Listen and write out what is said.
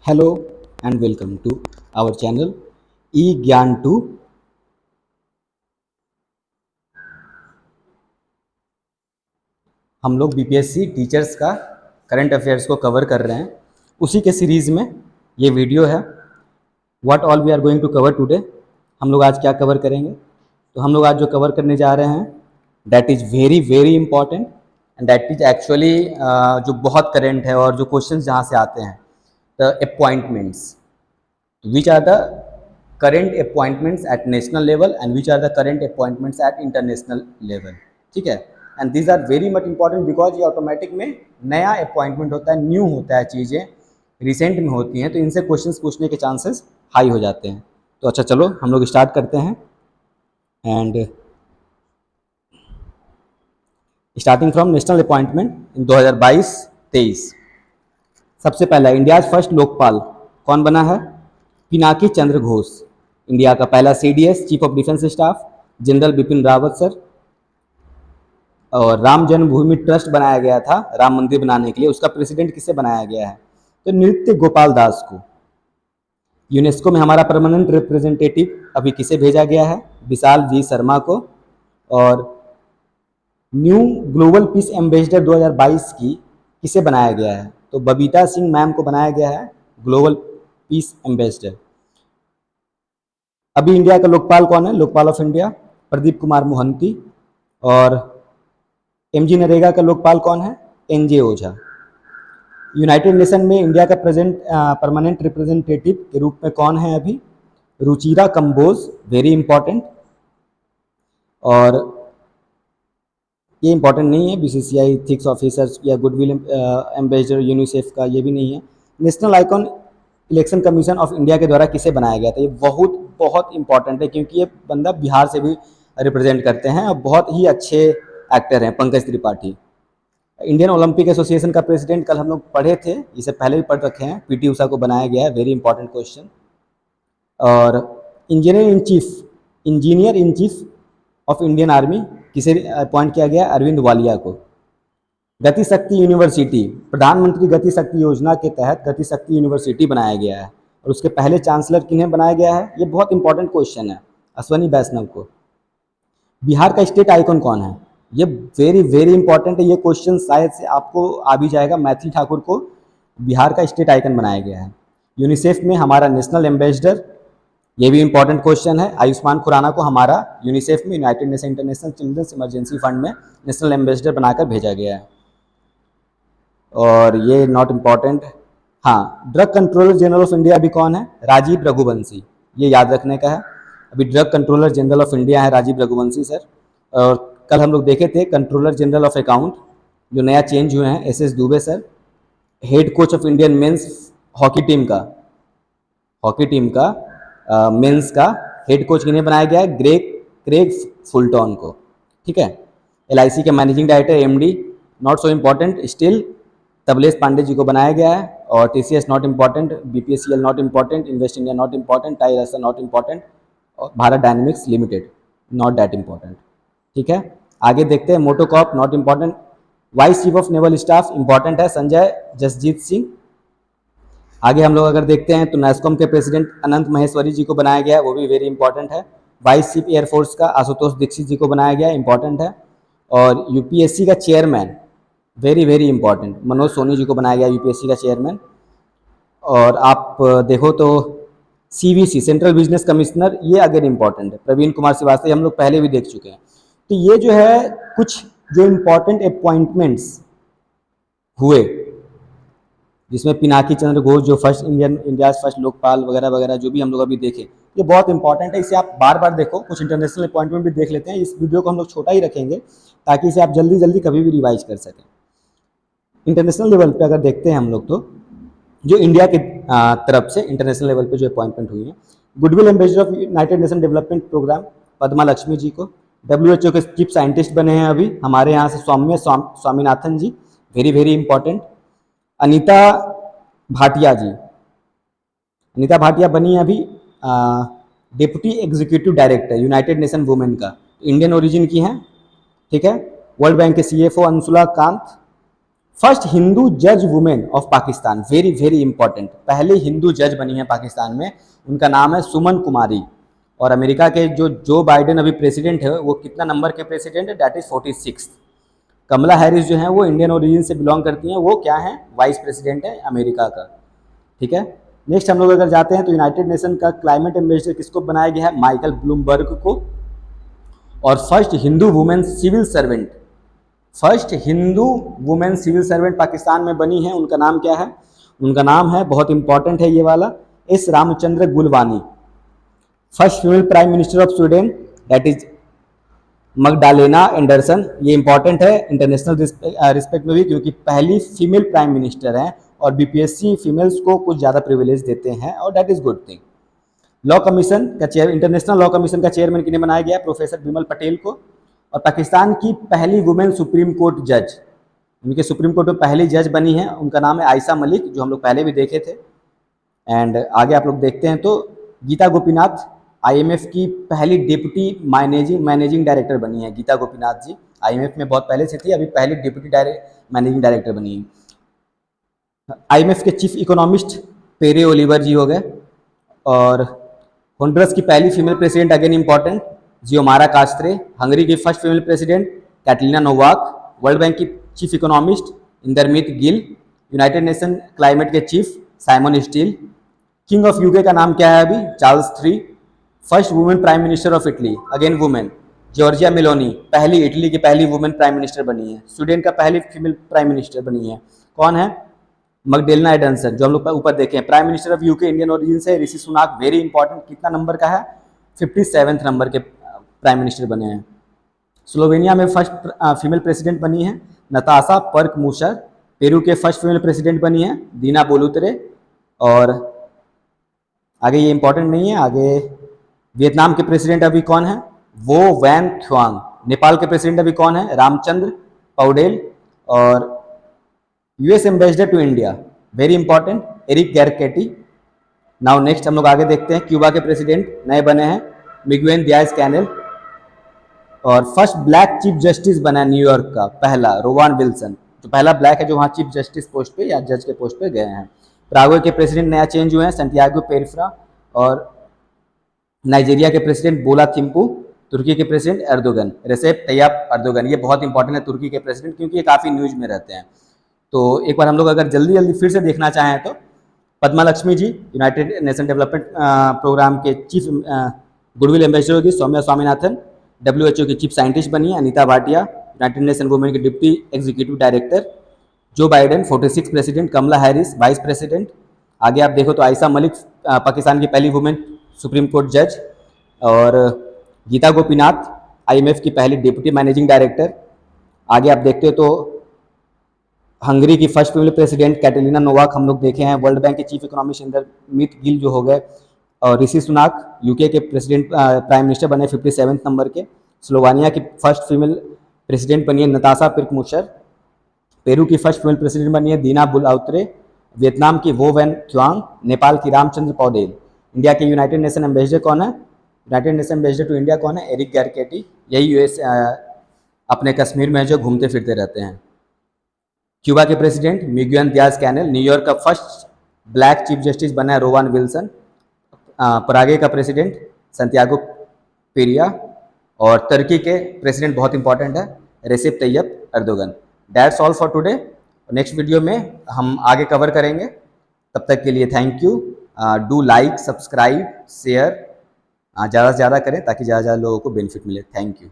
Hello and welcome to our channel E Gyan 2। हम लोग BPSC teachers का करंट अफेयर्स को कवर कर रहे हैं। उसी के सीरीज़ में ये वीडियो है। What all we are going to cover today. हम लोग आज क्या कवर करेंगे? तो हम लोग आज जो कवर करने जा रहे हैं that is very very important and that is actually जो बहुत करेंट है और जो क्वेश्चन जहाँ से आते हैं the appointments, which are the current appointments at national level and which are the current appointments at international level। ठीक है, and these are very much important because ये ऑटोमेटिक में नया अपॉइंटमेंट होता है, न्यू होता है, चीज़ें रिसेंट में होती हैं, तो इनसे क्वेश्चंस पूछने के चांसेस हाई हो जाते हैं। तो अच्छा चलो हम लोग स्टार्ट करते हैं। And starting from national appointment इन 2022-23। सबसे पहला इंडियाज फर्स्ट लोकपाल कौन बना है? पिनाकी चंद्र घोष। इंडिया का पहला CDS chief of defence staff general Bipin Rawat sir. और राम जन्मभूमि ट्रस्ट बनाया गया था राम मंदिर बनाने के लिए, उसका प्रेसिडेंट किसे बनाया गया है? तो नृत्य गोपाल दास को। यूनेस्को में हमारा परमानेंट रिप्रेजेंटेटिव अभी किसे भेजा गया है? विशाल जी शर्मा को। और न्यू ग्लोबल पीस एम्बेसडर 2022 की किसे बनाया गया है? तो बबीता सिंह मैम को बनाया गया है ग्लोबल पीस एम्बेसडर। अभी इंडिया का लोकपाल कौन है? Lokpal of India Pradeep Kumar Mohanty. और एमजी नरेगा का लोकपाल कौन है? एनजे ओझा। यूनाइटेड नेशन में इंडिया का परमानेंट रिप्रेजेंटेटिव के रूप में कौन है अभी? Ruchira Kamboj, very important. और ये इंपॉर्टेंट नहीं है, बीसीसीआई थिक्स ऑफिसर्स या गुडविल एम्बेसडर यूनिसेफ का ये भी नहीं है। National icon election commission of India के द्वारा किसे बनाया गया था? ये बहुत बहुत इंपॉर्टेंट है क्योंकि ये बंदा बिहार से भी रिप्रेजेंट करते हैं और बहुत ही अच्छे एक्टर हैं, Pankaj Tripathi. Indian Olympic association का प्रेसिडेंट कल हम लोग पढ़े थे, इसे पहले भी पढ़ रखे हैं, पीटी उषा को बनाया गया है, वेरी इंपॉर्टेंट क्वेश्चन। और engineer in chief of Indian army किसे अपॉइंट किया गया? अरविंद वालिया को। गति शक्ति यूनिवर्सिटी, प्रधानमंत्री गति शक्ति योजना के तहत गति शक्ति यूनिवर्सिटी बनाया गया है और उसके पहले चांसलर किन्हें बनाया गया है? ये बहुत इंपॉर्टेंट क्वेश्चन है, अश्वनी वैष्णव को। बिहार का स्टेट आइकॉन कौन है? ये वेरी वेरी इंपॉर्टेंट है, ये क्वेश्चन शायद से आपको आ भी जाएगा। मैथिली ठाकुर को बिहार का स्टेट आइकन बनाया गया है। यूनिसेफ में हमारा नेशनल एम्बेसडर, ये भी इंपॉर्टेंट क्वेश्चन है। आयुष्मान खुराना को हमारा यूनिसेफ में United Nation international childrens emergency fund में नेशनल एम्बेसडर बनाकर भेजा गया है। और ये नॉट इम्पॉर्टेंट। हाँ, drug controller general of India अभी कौन है? राजीव रघुवंशी, ये याद रखने का है। अभी drug controller general of India है राजीव रघुवंशी सर। और कल हम लोग देखे थे कंट्रोलर जनरल ऑफ अकाउंट जो नया चेंज हुए हैं, S Dubey sir. Head coach of Indian men's hockey team का मेंस का हेड कोच किन्हें बनाया गया है? क्रेग फुलटॉन को। ठीक है। एलआईसी के managing director MD, not so important still, Tablesh Pandey ji को बनाया गया है। और TCS not important, BPSCL not important, Invest India not important, टाई रसा नॉट इम्पॉर्टेंट, और Bharat Dynamics Limited not that important. ठीक है, आगे देखते हैं। मोटोकॉप not important. Vice chief of naval staff important है संजय जसजीत सिंह। आगे हम लोग अगर देखते हैं तो नैस्कॉम के प्रेसिडेंट अनंत महेश्वरी जी को बनाया गया है, वो भी वेरी इंपॉर्टेंट है। वाइस चीफ एयरफोर्स का आशुतोष दीक्षित जी को बनाया गया है, इंपॉर्टेंट है। और यूपीएससी का chairman very very important, Manoj Soni ji को बनाया गया यूपीएससी का चेयरमैन। और आप देखो तो सीवीसी सेंट्रल बिजनेस कमिश्नर, ये अगेन इंपॉर्टेंट है, प्रवीण कुमार श्रीवास्तव, हम लोग पहले भी देख चुके हैं। तो ये जो है कुछ जो इम्पोर्टेंट अपॉइंटमेंट्स हुए, जिसमें पिनाकी चंद्र घोष जो इंडियाज फर्स्ट लोकपाल वगैरह वगैरह जो भी हम लोग अभी देखे, ये बहुत इंपॉर्टेंट है। इसे आप बार बार देखो, कुछ इंटरनेशनल अपॉइंटमेंट भी देख लेते हैं। इस वीडियो को हम लोग छोटा ही रखेंगे ताकि इसे आप जल्दी जल्दी कभी भी रिवाइज कर सकें। इंटरनेशनल लेवल पे अगर देखते हैं हम लोग तो जो इंडिया के तरफ से इंटरनेशनल लेवल पे जो अपॉइंटमेंट हुई है, goodwill ambassador of United Nation Development Programme Padma Lakshmi ji को। डब्ल्यूएचओ के चीफ साइंटिस्ट बने हैं अभी हमारे यहाँ से Swaminathan ji, very very important. Anita Bhatia ji, Anita Bhatia बनी अभी deputy executive director United Nation Women का, इंडियन ओरिजिन की हैं। ठीक है। वर्ल्ड बैंक के सीएफओ अंशुला कांत। फर्स्ट हिंदू जज women of Pakistan, very very important, पहली हिंदू जज बनी है पाकिस्तान में, उनका नाम है सुमन कुमारी। और अमेरिका के जो बाइडेन अभी प्रेसिडेंट है वो कितना नंबर के प्रेसिडेंट है, दैट इज 46। कमला हैरिस जो है वो इंडियन ओरिजिन से बिलोंग करती हैं, वो क्या है, वाइस प्रेसिडेंट है अमेरिका का। ठीक है, नेक्स्ट हम लोग अगर जाते हैं तो यूनाइटेड नेशन का क्लाइमेट एम्बेसडर किसको बनाया गया है, माइकल ब्लूमबर्ग को। और first Hindu women civil servant, first Hindu women civil servant Pakistan में बनी है, उनका नाम क्या है, उनका नाम है, बहुत इंपॉर्टेंट है ये वाला, S Ramchandra Gulwani. First female prime minister of Sweden that is Magdalena Andersson, ये इंपॉर्टेंट है इंटरनेशनल रिस्पेक्ट में भी, क्योंकि पहली फीमेल प्राइम मिनिस्टर हैं और बीपीएससी फीमेल्स को कुछ ज़्यादा प्रिविलेज देते हैं और that is good thing. Law commission का चेयर, इंटरनेशनल लॉ कमीशन का चेयरमैन किन्हें बनाया गया, प्रोफेसर बिमल पटेल को। और पाकिस्तान की पहली वुमेन सुप्रीम कोर्ट जज, उनके सुप्रीम कोर्ट में पहली जज बनी है, उनका नाम है आयशा मलिक, जो हम लोग पहले भी देखे थे। एंड आगे आप लोग देखते हैं तो गीता गोपीनाथ आईएमएफ की पहली डिप्टी मैनेजिंग डायरेक्टर बनी है, गीता गोपीनाथ जी आईएमएफ में बहुत पहले से थी, अभी पहली डिप्टी मैनेजिंग डायरेक्टर बनी है। आईएमएफ के chief economist Pierre Olivier ji हो गए। और होंडुरस की पहली female president, again important, Xiomara Castro. Hungary की first female president Katalin Novak. World Bank की chief economist Indermit Gill. United Nation climate के chief Simon Stiell. King of UK का नाम क्या है अभी, Charles III। First women prime minister of Italy, again women, Giorgia Meloni, पहली Italy की पहली वुमेन प्राइम मिनिस्टर बनी है। स्वीडन का पहली फीमेल प्राइम मिनिस्टर बनी है, कौन है, मगडेलना एडम्सन, जो हम लोग ऊपर देखे हैं। Prime minister of UK Indian origin से ऋषि सुनाक, वेरी इंपॉर्टेंट, कितना नंबर का है, 57 नंबर के प्राइम मिनिस्टर बने हैं। स्लोवेनिया में फर्स्ट फीमेल प्रेसिडेंट बनी है नताशा पर्क मूशर। पेरू के फर्स्ट फीमेल प्रेसिडेंट बनी है दीना बोलुतरे। और आगे ये इंपॉर्टेंट नहीं है, आगे वियतनाम के प्रेसिडेंट अभी कौन है, वो वैन थ्वांग। नेपाल के प्रेसिडेंट अभी कौन है, रामचंद्र पौडेल। और US ambassador to India, very important, Eric Garcetti. Now next हम लोग आगे देखते हैं, क्यूबा के प्रेसिडेंट नए बने हैं मिगुएल दियाज कैनेल। और फर्स्ट ब्लैक चीफ जस्टिस बना न्यूयॉर्क का पहला, रोवान विल्सन, जो पहला ब्लैक है जो वहाँ चीफ जस्टिस पोस्ट पे या जज के पोस्ट पे गए हैं। प्रागवे के प्रेसिडेंट नया चेंज हुए हैं, सैंटियागो पेरिफ्रा। और नाइजीरिया के प्रेसिडेंट बोला थिम्पू। तुर्की के president Erdogan, Recep Tayyip Erdogan, ये बहुत इंपॉर्टेंट है तुर्की के प्रेसिडेंट, क्योंकि ये काफ़ी न्यूज में रहते हैं। तो एक बार हम लोग अगर जल्दी जल्दी फिर से देखना चाहें तो Padma Lakshmi ji United Nation Development Programme के चीफ गुडविल एम्बेसडर होगी सौम्या स्वामीनाथन। WHO की चीफ साइंटिस्ट बनी है Anita Bhatia, United Nation Women की deputy executive director. Joe Biden 46 president, Kamala Harris vice president. आगे आप देखो तो आयशा मलिक पाकिस्तान की पहली वुमेन सुप्रीम कोर्ट जज। और गीता गोपीनाथ IMF की पहली डिप्टी मैनेजिंग डायरेक्टर। आगे आप देखते हो तो हंगरी की first female president Katalin Novak हम लोग देखे हैं। वर्ल्ड बैंक के चीफ इकोनॉमिस्ट इंदरमित गिल जो हो गए। और ऋषि सुनाक यूके के प्रेसिडेंट प्राइम मिनिस्टर बने 57 नंबर के। स्लोवानिया की फर्स्ट फीमेल प्रेसिडेंट बनी है नताशा पिर्क मूशर। पेरू की फर्स्ट फीमेल प्रेसिडेंट बनी है दीना बुलाउत्रे। वियतनाम की वो वैन थ्वांग। नेपाल की रामचंद्र पौडेल। इंडिया के यूनाइटेड नेशन एम्बेसडर कौन है, United Nation ambassador to India कौन है, एरिक गैरकेटी। यही यूएस अपने कश्मीर में जो घूमते फिरते रहते हैं। क्यूबा के प्रेसिडेंट मिगुएल दियाज कैनेल। न्यूयॉर्क का फर्स्ट ब्लैक चीफ जस्टिस बना है रोवान विल्सन। परागे का प्रेसिडेंट संतियागो पेरिया। और तुर्की के प्रेसिडेंट बहुत इंपॉर्टेंट है Recep Tayyip Erdogan. That's all for today. Next video में हम आगे कवर करेंगे, तब तक के लिए thank you. Do like, subscribe, share ज़्यादा से ज़्यादा करें ताकि ज़्यादा लोगों को बेनिफिट मिले। Thank you.